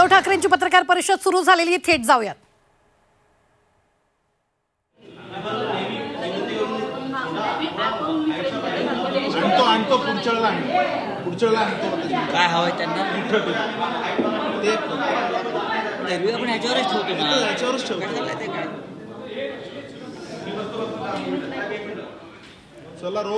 उद्धव ठाकरेंची पत्रकार परिषद सुरू झालेली आहे, थेट जाऊयात. काय हवंय त्यांना ते आपण याच्यावरच ठेवतो ना, याच्यावरच ठेवतो ते काय.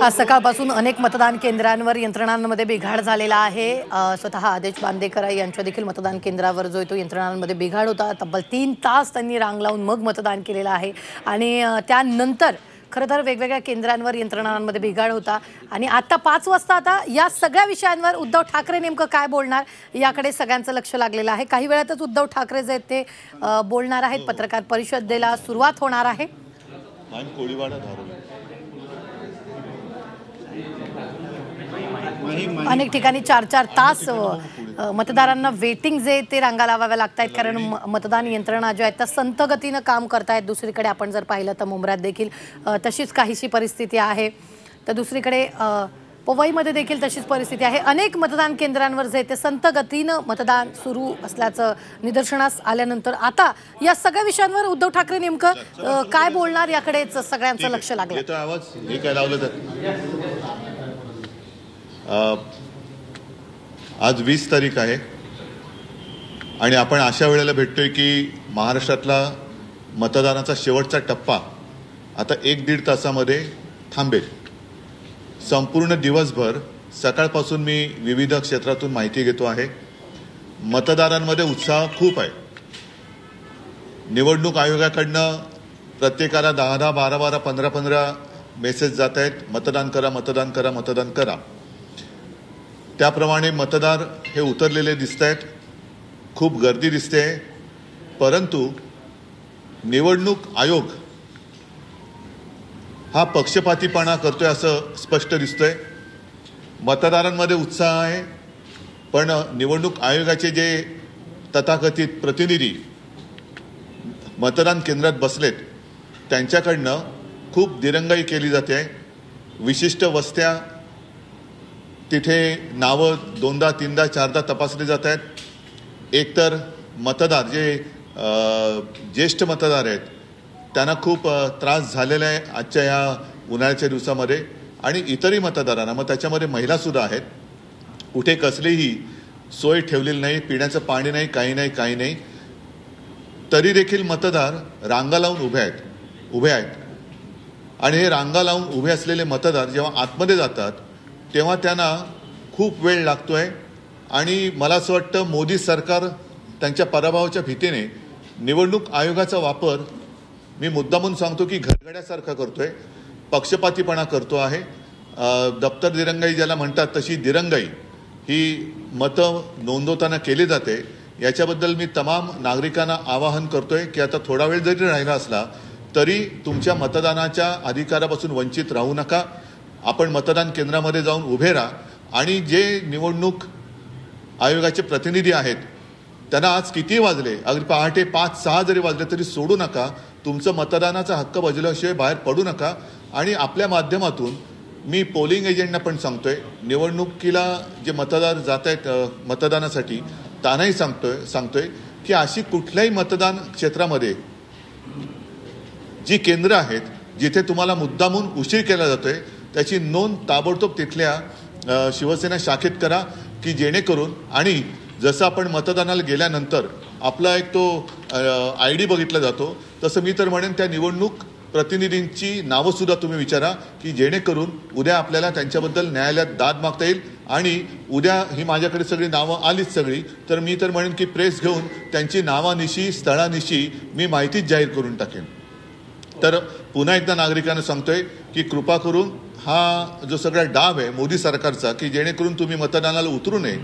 आज सकाळपासून अनेक मतदान केंद्रांवर यंत्रणांमध्ये बिघाड झालेला आहे. स्वतः आदेश बांदेकर यांच्या देखील मतदान केंद्रावर जो तो यंत्रणांमध्ये बिघाड होता. तब्बल 3 तास त्यांनी रांग लावून मग मतदान केलेलं आहे आणि त्यानंतर खरं तर वेगवेगळ्या केंद्रांवर यंत्रणांमध्ये बिघाड होता. आणि आता 5 वाजता आता या सगळ्या विषयांवर उद्धव ठाकरे नेमकं काय बोलणार याकडे सगळ्यांचं लक्ष लागलेलं आहे. काही वेळातच उद्धव ठाकरे जे ते बोलणार आहेत. पत्रकार परिषदेला सुरुवात होणार आहे. अनेक ठिकाणी 4-4 तास मतदारांना वेटिंग जे ते रांगा लावाव्या लागत आहेत, कारण मतदान यंत्रणा ज्या आहेत त्या संत गतीनं काम करतायत. दुसरीकडे आपण जर पाहिलं तर मुंब्र्यात देखील तशीच काहीशी परिस्थिती आहे. तर दुसरीकडे पवईमध्ये देखील तशीच परिस्थिती आहे. अनेक मतदान केंद्रांवर जे ते संत गतीनं मतदान सुरू असल्याचं निदर्शनास आल्यानंतर आता या सगळ्या विषयांवर उद्धव ठाकरे नेमकं काय बोलणार याकडेच सगळ्यांचं लक्ष लागलं. आज 20 तारीख आहे आणि आपण अशा वेळेला भेटतोय की महाराष्ट्रातला मतदानाचा शेवटचा टप्पा आता 1-1.5 तासामध्ये थांबेल. संपूर्ण दिवसभर सकाळपासून मी विविध क्षेत्रातून माहिती घेतो आहे. मतदारांमध्ये उत्साह खूप आहे. निवडणूक आयोगाकडनं प्रत्येकाला 10-10, 12-12, 15-15 मेसेज जात आहेत, मतदान करा, मतदान करा, मतदान करा. त्याप्रमाणे मतदार हे उतरलेले दिसत आहेत. खूप गर्दी दिसते. परंतु निवडणूक आयोग हा पक्षपातीपणा करतोय असं स्पष्ट दिसतंय. मतदारांमध्ये उत्साह आहे, पण निवडणूक आयोगाचे जे तथाकथित प्रतिनिधी मतदान केंद्रात बसलेत त्यांच्याकडनं खूप दिरंगाई केली जाते. विशिष्ट वस्त्या तिथे नावं 2दा 3दा 4दा तपासली जात आहेत. एकतर मतदार जे ज्येष्ठ मतदार आहेत त्यांना खूप त्रास झालेला आहे आजच्या या उन्हाळ्याच्या दिवसामध्ये, आणि इतरही मतदारांना, मग त्याच्यामध्ये महिलासुद्धा आहेत. कुठे कसलीही सोय ठेवलेली नाही, पिण्याचं पाणी नाही, काही नाही. तरी देखील मतदार रांगा लावून उभे आहेत. आणि हे रांगा लावून उभे असलेले मतदार जेव्हा आतमध्ये जातात तेव्हा त्यांना खूप वेळ लागतोय. आणि मला असं वाटतं मोदी सरकार त्यांच्या पराभवाच्या भीतीने निवडणूक आयोगाचा वापर, मी मुद्दामून सांगतो की घरगड्यासारखा करतोय, पक्षपातीपणा करतो आहे. दप्तर दिरंगाई ज्याला म्हणतात तशी दिरंगाई ही मतं नोंदवताना केली जाते. याच्याबद्दल मी तमाम नागरिकांना आवाहन करतोय की आता थोडा वेळ जरी राहिला असला तरी तुमच्या मतदानाच्या अधिकारापासून वंचित राहू नका. आपण मतदान केंद्रामध्ये जाऊन उभे राहा. आणि जे निवडणूक आयोगाचे प्रतिनिधी आहेत त्यांना आज किती वाजले, अगदी पहाटे 5-6 जरी वाजले तरी सोडू नका. तुमचं मतदानाचा हक्क बजावल्याशिवाय बाहेर पडू नका. आणि आपल्या माध्यमातून मी पोलिंग एजंटना पण सांगतोय, निवडणुकीला जे मतदार जात आहेत मतदानासाठी त्यांनाही सांगतोय की अशी कुठल्याही मतदान क्षेत्रामध्ये जी केंद्र आहेत जिथे तुम्हाला मुद्दामून उशीर केला जातोय त्याची नोंद ताबडतोब तिथल्या शिवसेना शाखेत करा, की जेणेकरून, आणि जसं आपण मतदानाला गेल्यानंतर आपला एक तो ID बघितला जातो, तसं मी तर म्हणेन त्या निवडणूक प्रतिनिधींची नावंसुद्धा तुम्ही विचारा, की जेणेकरून उद्या आपल्याला त्यांच्याबद्दल न्यायालयात दाद मागता येईल. आणि उद्या ही माझ्याकडे सगळी नावं आलीच सगळी, तर मी तर म्हणेन की प्रेस घेऊन त्यांची नावानिशी, स्थळानिशी मी माहितीच जाहीर करून टाकेन. तर पुन्हा एकदा नागरिकांना सांगतोय की कृपा करून हा जो सगळा डाव आहे मोदी सरकारचा, की जेणेकरून तुम्ही मतदानाला उतरू नये,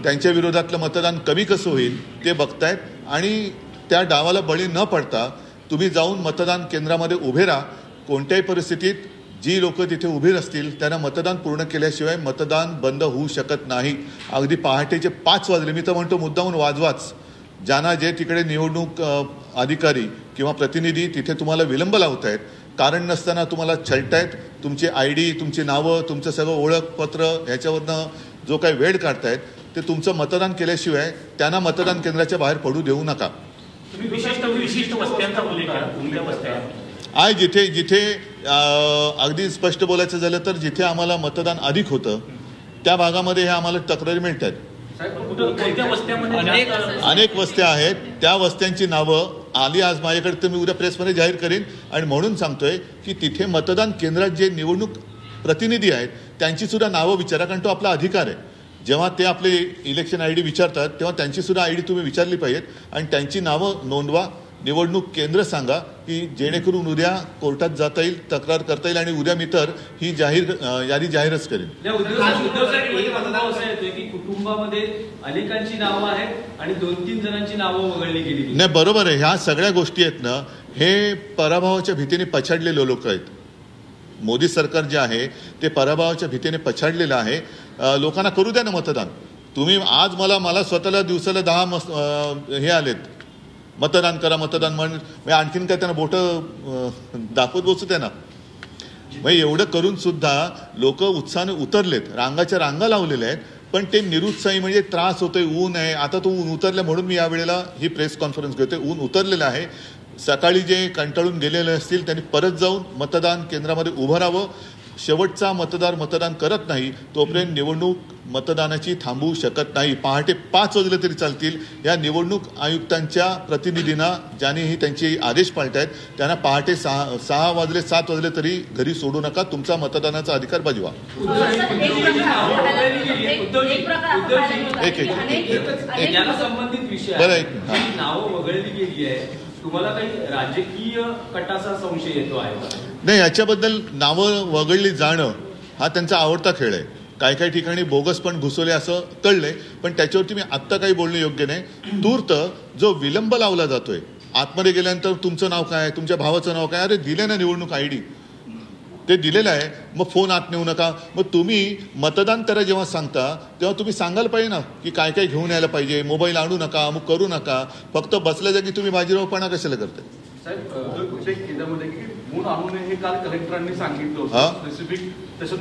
त्यांच्या विरोधातलं मतदान कमी कसं होईल ते बघतायत. आणि त्या डावाला बळी न पडता तुम्ही जाऊन मतदान केंद्रामध्ये उभे राहा. कोणत्याही परिस्थितीत जी लोक तिथे उभी असतील त्यांना मतदान पूर्ण केल्याशिवाय मतदान बंद होऊ शकत नाही. अगदी पहाटेचे 5 वाजले, मी तर म्हणतो मुद्दामून वाजवाच. ज्यांना जे तिकडे निवडणूक अधिकारी किंवा प्रतिनिधी तिथे तुम्हाला विलंब लावत आहेत, कारण नसताना तुम्हाला छळतायत, तुमची ID, तुमची नावं, तुमचं सगळं ओळखपत्र ह्याच्यावरनं जो काही वेळ काढतायत, ते तुमचं मतदान केल्याशिवाय त्यांना मतदान केंद्राच्या बाहेर पडू देऊ नका. तुम्ही विशिष्ट वस्त्यांचा उल्लेख करा. कोणत्या वस्त्या आहे जिथे अगदी स्पष्ट बोलायचं झालं तर जिथे आम्हाला मतदान अधिक होतं त्या भागामध्ये हे आम्हाला तक्रारी मिळतात. कोणत्या वस्त्यामध्ये अनेक वस्त्या आहेत. त्या वस्त्यांची नावं आली आज माझ्याकडे तर मी उद्या प्रेसमध्ये जाहीर करेन. आणि म्हणून सांगतोय की तिथे मतदान केंद्रात जे निवडणूक प्रतिनिधी आहेत त्यांची सुद्धा नावं विचारा, कारण तो आपला अधिकार आहे. जेव्हा ते आपले इलेक्शन ID विचारतात तेव्हा त्यांची सुद्धा ID तुम्ही विचारली पाहिजेत आणि त्यांची नावं नोंदवा. निवडणूक केंद्र सांगा की जेणेकरून उद्या कोर्टात जाता येईल, तक्रार करता येईल आणि उद्या मी तर ही यादी जाहीरच करेन. की कुटुंबामध्ये अनेकांची नावं आहेत आणि 2-3 जणांची नावं वगळली गेली. नाही, बरोबर आहे. ह्या सगळ्या गोष्टी आहेत ना, हे पराभवाच्या भीतीने पछाडलेले लोक आहेत. मोदी सरकार जे आहे ते पराभवाच्या भीतीने पछाडलेलं आहे. लोकांना करू द्या ना मतदान. तुम्ही आज मला स्वतःला दिवसाला 10 हे आलेत मतदान करा मतदान म्हणजे आणखीन काय त्यांना बोटं दाखवत बसू द्या ना. म्हणजे एवढं करून सुद्धा लोक उत्साहाने उतरलेत, रांगाच्या रांगा लावलेल्या आहेत, पण ते निरुत्साही म्हणजे त्रास होतोय, ऊन आहे. आता तो ऊन उतरलं म्हणून मी यावेळेला ही प्रेस कॉन्फरन्स घेतोय. ऊन उतरलेलं आहे. सकाळी जे कंटाळून गेलेले असतील त्यांनी परत जाऊन मतदान केंद्रामध्ये उभं राहावं. शेवटचा मतदार मतदान करत नाही तोपर्यंत निवडणूक मतदानाची थांबवू शकत नाही. पहाटे 5 वाजले तरी चालतील. या निवडणूक आयुक्तांच्या प्रतिनिधींना ज्यांनीही त्यांचे आदेश पाळतायत त्यांना पहाटे 6 वाजले 7 वाजले तरी घरी सोडू नका. तुमचा मतदानाचा अधिकार बजवा. याला संबंधित विषय बरं, आहे. नावं वगळली गेली आहे. तुम्हाला काही राजकीय कटाचा संशय येतो आहे का? नाही, याच्याबद्दल नावं वगळली जाणं हा त्यांचा आवडता खेळ आहे. काही ठिकाणी बोगस पण घुसवले असं कळलंय, पण त्याच्यावरती मी आत्ता काही बोलणं योग्य नाही. तूर्त जो विलंब लावला जातोय, आतमध्ये गेल्यानंतर तुमचं नाव काय, तुमच्या भावाचं नाव काय, अरे दिले ना निवडणूक ID ते दिलेलं आहे, मग फोन आत नेऊ नका. मग तुम्ही मतदान करा जेव्हा सांगता तेव्हा तुम्ही सांगायला पाहिजे ना की काय काय घेऊन यायला पाहिजे. मोबाईल आणू नका, मग करू नका. फक्त बसल्या जागी तुम्ही बाजीरावपणा कशाला करताय? साहेब केंद्रामध्ये की फोन आणू नये हे काल कलेक्टरांनी सांगितलं होतं. स्पेसिफिक त्याचं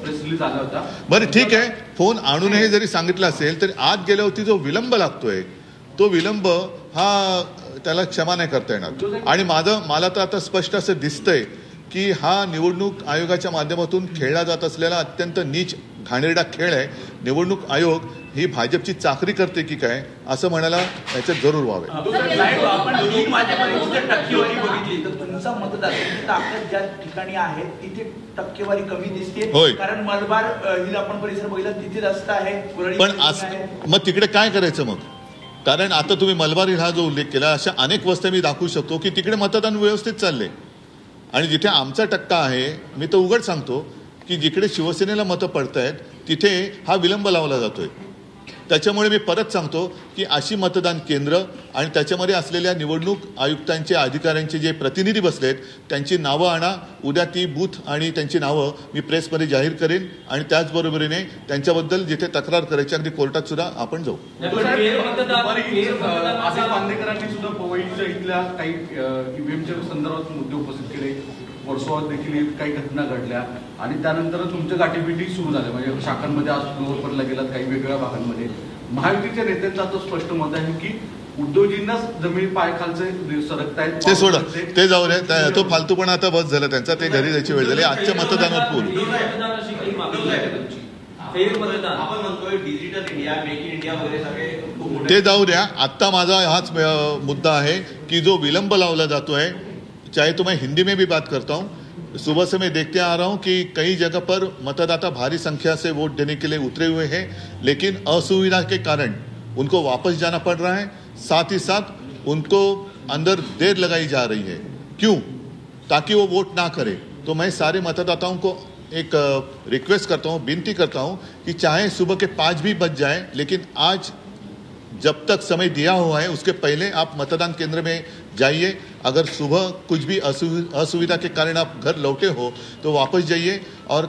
प्रेस रिलीज आला होता. बरं, ठीक आहे. फोन आणू नये जरी सांगितलं असेल तरी आत गेल्यावरती जो विलंब लागतोय तो विलंब हा त्याला क्षमा नाही करता येणार. आणि मला तर आता स्पष्ट असं दिसतंय की हा निवडणूक आयोगाच्या माध्यमातून खेळला जात असलेला अत्यंत नीच घाणेरडा खेळ आहे. निवडणूक आयोग ही भाजपची चाकरी करते की काय असं म्हणायला याच्यात जरूर व्हावे. आपण टक्केवारी बघितली तर तुमचा मतदारांची ताकद ज्या ठिकाणी आहे तिथे टक्केवारी कमी दिसते. कारण मलबार हिल आपण परिसर बघितला तिथे जास्त आहे. पण मग तिकडे काय करायचं मग? कारण आता तुम्ही मलबार हिल हा जो उल्लेख केला, अशा अनेक वस्त्या मी दाखवू शकतो की तिकडे मतदान व्यवस्थित चालले. आणि जिथे आमचा टक्का आहे, मी तर उघड सांगतो की जिकडे शिवसेनेला मतं पडतायत तिथे हा विलंब लावला जातोय. त्याच्यामुळे मी परत सांगतो की अशी मतदान केंद्र आणि त्याच्यामध्ये असलेल्या निवडणूक आयुक्तांचे अधिकाऱ्यांचे जे प्रतिनिधी बसलेत त्यांची नावं आणा. उद्या ती बूथ आणि त्यांची नावं मी प्रेसमध्ये जाहीर करेन. आणि त्याचबरोबरीने त्यांच्याबद्दल जिथे तक्रार करायची अगदी कोर्टात सुद्धा आपण जाऊ. आसिफ बांदेकरांनी सुद्धा पवईच्या इथल्या काही ईव्हीएमच्या संदर्भात मुद्दे उपस्थित केले. वर्सोवात देखील काही घटना घडल्या आणि त्यानंतर तुमच्या गाठीभेटी सुरू झाल्या. म्हणजे शाखांमध्ये आज फ्लोअरला गेलात काही वेगवेगळ्या भागांमध्ये. महायुतीच्या नेत्यांचं आता स्पष्ट मत आहे की उद्धवजींनाच जमीन पायखालचे सरकतायत. ते सोडा, ते जाऊ द्या. तो फालतूपणा आता बस झाला त्यांचा. ते घरी जायची वेळ झाली. आजच्या मतदानावर बोलू. ते जाऊ द्या. आत्ता माझा हाच मुद्दा आहे की जो विलंब लावला जातोय, चाहे तो मैं हिंदी में भी बात करता हूँ, सुबह से मैं देखते आ रहा हूँ कि कई जगह पर मतदाता भारी संख्या से वोट देने के लिए उतरे हुए हैं, लेकिन असुविधा के कारण उनको वापस जाना पड़ रहा है. साथ ही साथ उनको अंदर देर लगाई जा रही है. क्यों? ताकि वो वोट ना करे. तो मैं सारे मतदाताओं को एक रिक्वेस्ट करता हूँ, विनती करता हूँ कि चाहे सुबह के 5 भी बज जाए, लेकिन आज जब तक समय दिया हुआ है उसके पहले आप मतदान केंद्र में जाइए. अगर सुबह कुछ भी असुविधा के कारण आप घर लौटे हो तो वापस जाइए और